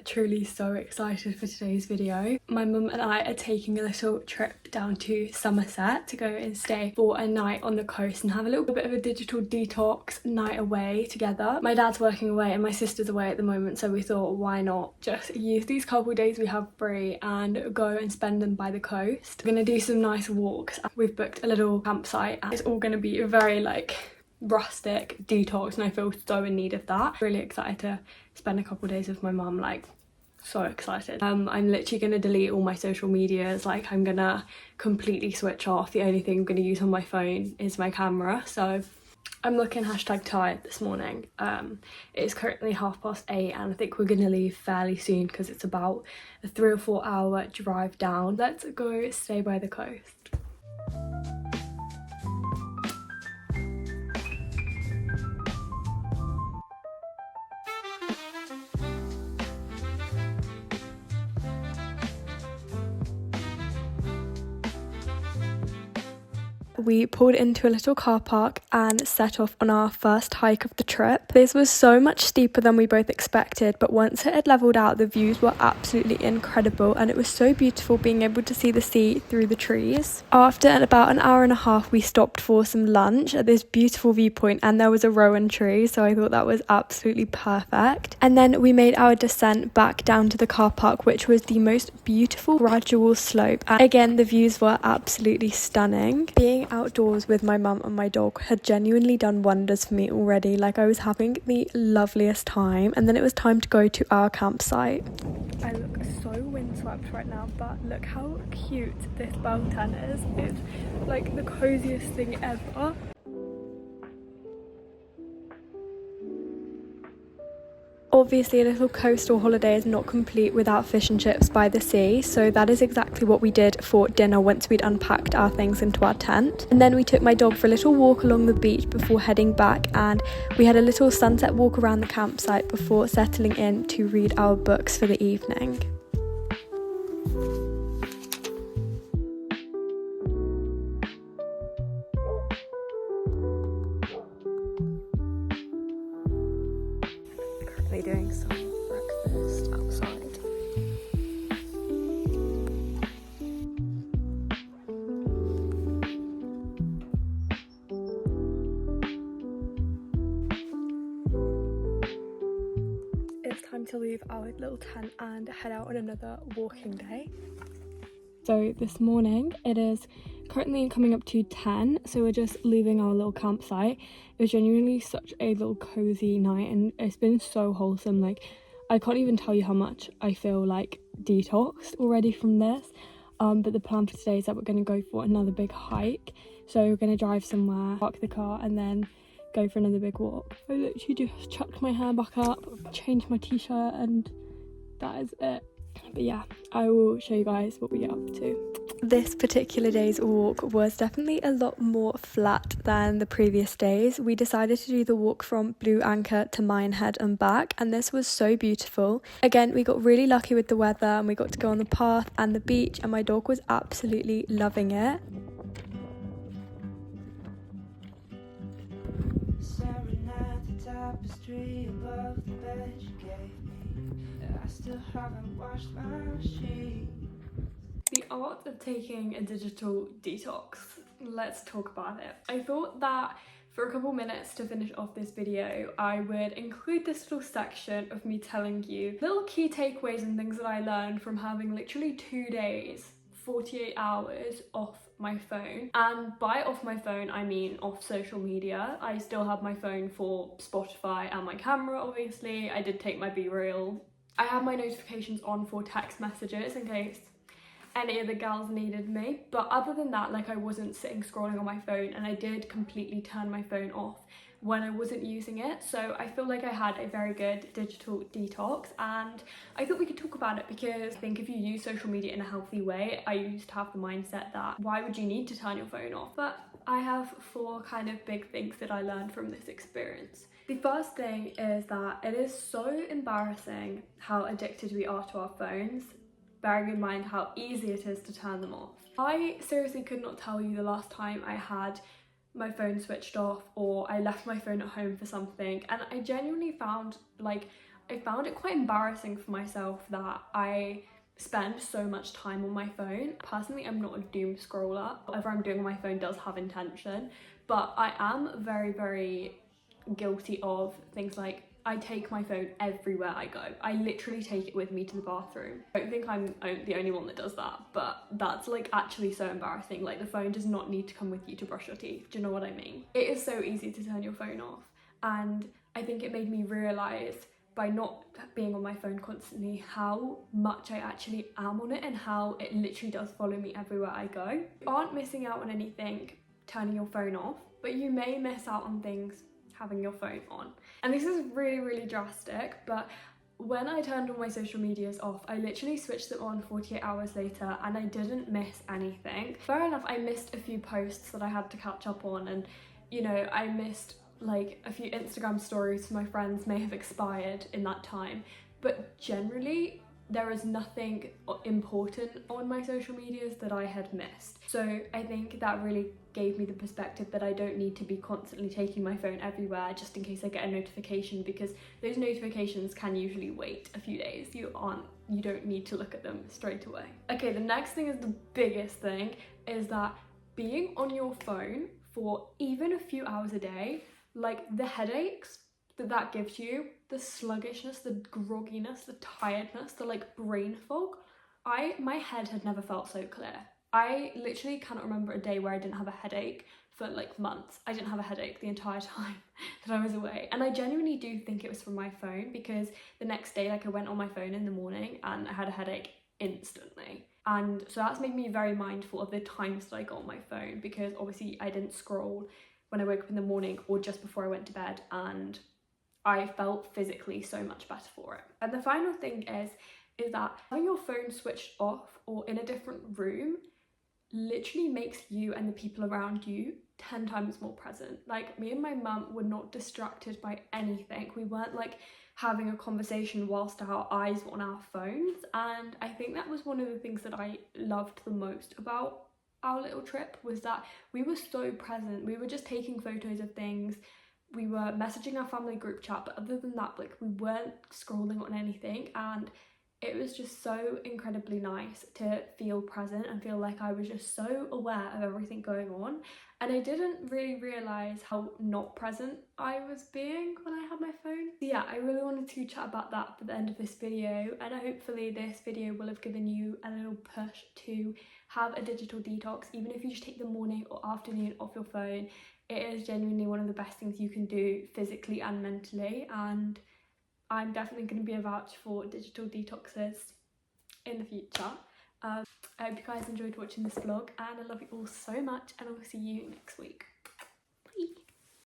truly so excited for today's video. My mum and I are taking a little trip down to Somerset to go and stay for a night on the coast and have a little bit of a digital detox night away together. My dad's working away and my sister's away at the moment, so we thought why not just use these couple days we have free and go and spend them by the coast. We're gonna do some nice walks. We've booked a little campsite and it's all gonna be very like rustic detox, and I feel so in need of that. Really excited to spend a couple days with my mum, like so excited. I'm literally gonna delete all my social medias, like I'm gonna completely switch off. The only thing I'm gonna use on my phone is my camera. So I'm looking #tired this morning. It is currently 8:30 and I think we're gonna leave fairly soon because it's about a 3 or 4 hour drive down. Let's go stay by the coast. We pulled into a little car park and set off on our first hike of the trip. This was so much steeper than we both expected, but once it had leveled out, the views were absolutely incredible and it was so beautiful being able to see the sea through the trees. After about an hour and a half, we stopped for some lunch at this beautiful viewpoint and there was a rowan tree, so I thought that was absolutely perfect. And then we made our descent back down to the car park, which was the most beautiful gradual slope. And again, the views were absolutely stunning. Being outdoors with my mum and my dog had genuinely done wonders for me already. Like, I was having the loveliest time, and then it was time to go to our campsite. I look so windswept right now, but look how cute this bell tent is. It's like the coziest thing ever. Obviously, a little coastal holiday is not complete without fish and chips by the sea, so that is exactly what we did for dinner once we'd unpacked our things into our tent. And then we took my dog for a little walk along the beach before heading back, and we had a little sunset walk around the campsite before settling in to read our books for the evening. Doing some breakfast outside. It's time to leave our little tent and head out on another walking day. So this morning it is currently coming up to 10, so we're just leaving our little campsite. It was genuinely such a little cozy night and it's been so wholesome. Like, I can't even tell you how much I feel like detoxed already from this. But the plan for today is that we're going to go for another big hike. So we're going to drive somewhere, park the car, and then go for another big walk. I literally just chucked my hair back up, changed my t-shirt, and that is it. But yeah, I will show you guys what we get up to. This particular day's walk was definitely a lot more flat than the previous days. We decided to do the walk from Blue Anchor to Minehead and back, and this was so beautiful. Again, we got really lucky with the weather and we got to go on the path and the beach, and my dog was absolutely loving it. Staring at the tapestry above the bed you gave me. I still haven't washed my sheets. The art of taking a digital detox. Let's talk about it. I thought that for a couple minutes to finish off this video, I would include this little section of me telling you little key takeaways and things that I learned from having literally 2 days, 48 hours off my phone. And by off my phone, I mean off social media. I still have my phone for Spotify and my camera, obviously. I did take my B-reel. I have my notifications on for text messages in case any of the gals needed me, but other than that, like, I wasn't sitting scrolling on my phone, and I did completely turn my phone off when I wasn't using it. So I feel like I had a very good digital detox, and I thought we could talk about it because I think if you use social media in a healthy way, I used to have the mindset that why would you need to turn your phone off? But I have 4 kind of big things that I learned from this experience. The first thing is that it is so embarrassing how addicted we are to our phones, bearing in mind how easy it is to turn them off. I seriously could not tell you the last time I had my phone switched off or I left my phone at home for something, and I genuinely found like I found it quite embarrassing for myself that I spend so much time on my phone. Personally, I'm not a doom scroller. Whatever I'm doing on my phone does have intention, but I am very, very guilty of things like I take my phone everywhere I go. I literally take it with me to the bathroom. I don't think I'm the only one that does that, but that's like actually so embarrassing. Like the phone does not need to come with you to brush your teeth. Do you know what I mean? It is so easy to turn your phone off, and I think it made me realise by not being on my phone constantly how much I actually am on it and how it literally does follow me everywhere I go. You aren't missing out on anything turning your phone off, but you may miss out on things having your phone on. And this is really, really drastic, but when I turned all my social medias off, I literally switched them on 48 hours later and I didn't miss anything. Fair enough, I missed a few posts that I had to catch up on, and you know, I missed like a few Instagram stories from my friends may have expired in that time, but generally there is nothing important on my social medias that I had missed. So I think that really gave me the perspective that I don't need to be constantly taking my phone everywhere just in case I get a notification, because those notifications can usually wait a few days. You don't need to look at them straight away. Okay, the next thing is the biggest thing, is that being on your phone for even a few hours a day, like the headaches that gives you, the sluggishness, the grogginess, the tiredness, the like brain fog. My head had never felt so clear. I literally cannot remember a day where I didn't have a headache for like months. I didn't have a headache the entire time that I was away. And I genuinely do think it was from my phone, because the next day, like I went on my phone in the morning and I had a headache instantly. And so that's made me very mindful of the times that I got on my phone, because obviously I didn't scroll when I woke up in the morning or just before I went to bed, and I felt physically so much better for it. And the final thing is that having your phone switched off or in a different room literally makes you and the people around you 10 times more present. Like me and my mum were not distracted by anything. We weren't like having a conversation whilst our eyes were on our phones, and I think that was one of the things that I loved the most about our little trip, was that we were so present. We were just taking photos of things, we were messaging our family group chat, but other than that, like we weren't scrolling on anything, and it was just so incredibly nice to feel present and feel like I was just so aware of everything going on. And I didn't really realise how not present I was being when I had my phone. So yeah, I really wanted to chat about that for the end of this video, and hopefully this video will have given you a little push to have a digital detox, even if you just take the morning or afternoon off your phone. It is genuinely one of the best things you can do physically and mentally, and I'm definitely going to be a vouch for digital detoxes in the future. I hope you guys enjoyed watching this vlog, and I love you all so much, and I will see you next week.